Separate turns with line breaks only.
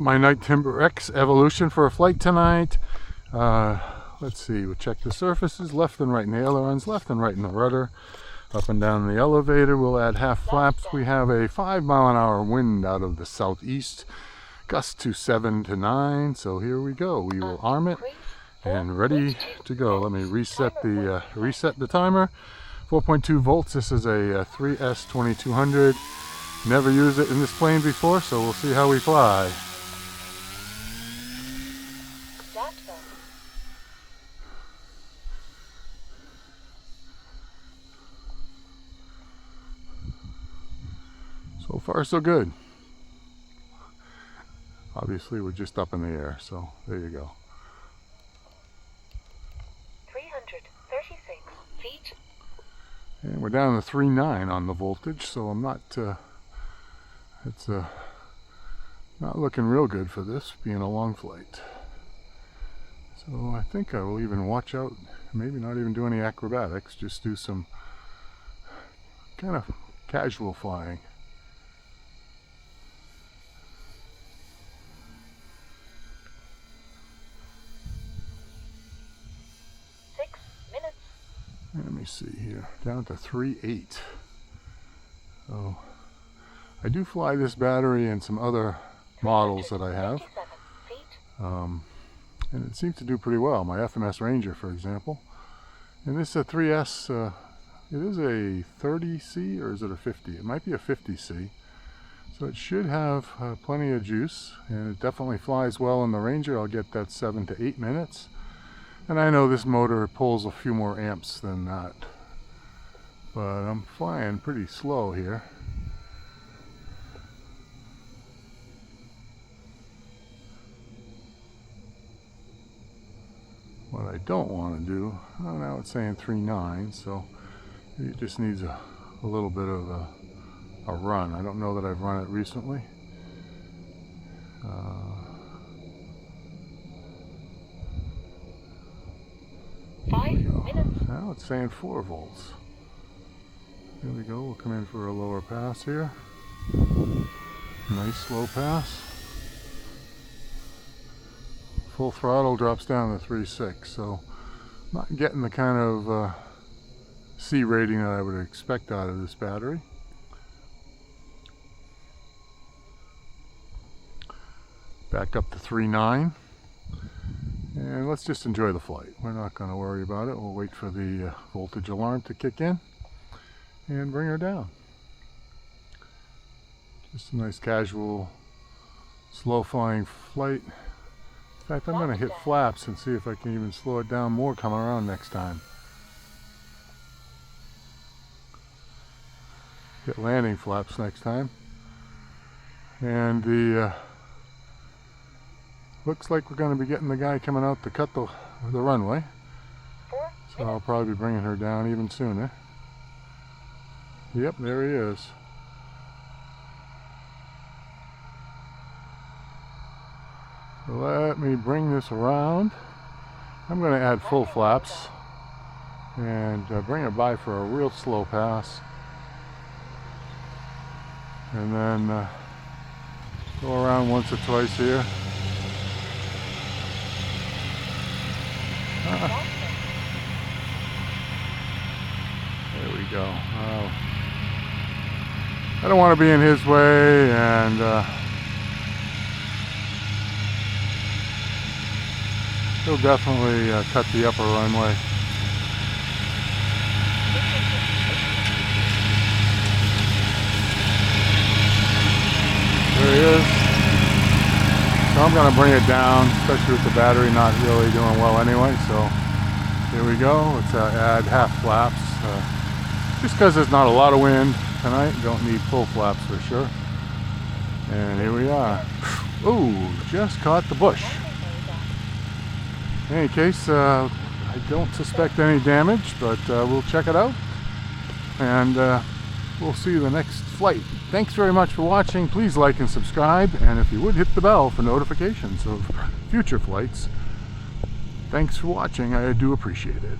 my Night Timber X evolution for a flight tonight. Let's see, we'll check the surfaces, left and right in the ailerons, left and right in the rudder, up and down the elevator. We'll add half flaps. We have a 5-mile-an-hour wind out of the southeast, gust to 7 to 9. So here we go. We will arm it and ready to go. Let me reset the timer. 4.2 volts. This is a 3S 2200. Never used it in this plane before, so we'll see how we fly. So far, so good. Obviously, we're just up in the air, so there you go.
336 feet.
And we're down to 3.9 on the voltage, so I'm not, it's not looking real good for this, being a long flight. So I think I will even watch out, maybe not even do any acrobatics, just do some kind of casual flying. Let me see here, down to 3.8. So I do fly this battery and some other models that I have, and it seems to do pretty well. My FMS Ranger, for example, and this is a 3S. It is a 30C, or is it a 50? It might be a 50C. So it should have plenty of juice, and it definitely flies well in the Ranger. I'll get that 7 to 8 minutes. And I know this motor pulls a few more amps than that, but I'm flying pretty slow here. What I don't want to do, oh, now it's saying 3.9, so it just needs a little bit of a run. I don't know that I've run it recently.
5 minutes.
Now it's saying 4 volts. Here we go. We'll come in for a lower pass here. Nice slow pass. Full throttle drops down to 3.6, so not getting the kind of C rating that I would expect out of this battery. Back up to 3.9. And let's just enjoy the flight. We're not going to worry about it. We'll wait for the voltage alarm to kick in and bring her down. Just a nice casual, slow flying flight. In fact, I'm going to hit flaps and see if I can even slow it down more coming around next time. Hit landing flaps next time. And the looks like we're going to be getting the guy coming out to cut the runway. So I'll probably be bringing her down even sooner. Yep, there he is. So let me bring this around. I'm going to add full flaps and bring it by for a real slow pass. And then go around once or twice here. There we go. I don't want to be in his way, and he'll definitely cut the upper runway. There he is. So I'm going to bring it down, especially with the battery not really doing well anyway. So here we go. Let's add half flaps. Just because there's not a lot of wind tonight, don't need full flaps for sure. And here we are. Ooh, just caught the bush. In any case, I don't suspect any damage, but we'll check it out. And we'll see you the next flight. Thanks very much for watching. Please like and subscribe, and if you would, hit the bell for notifications of future flights. Thanks for watching. I do appreciate it.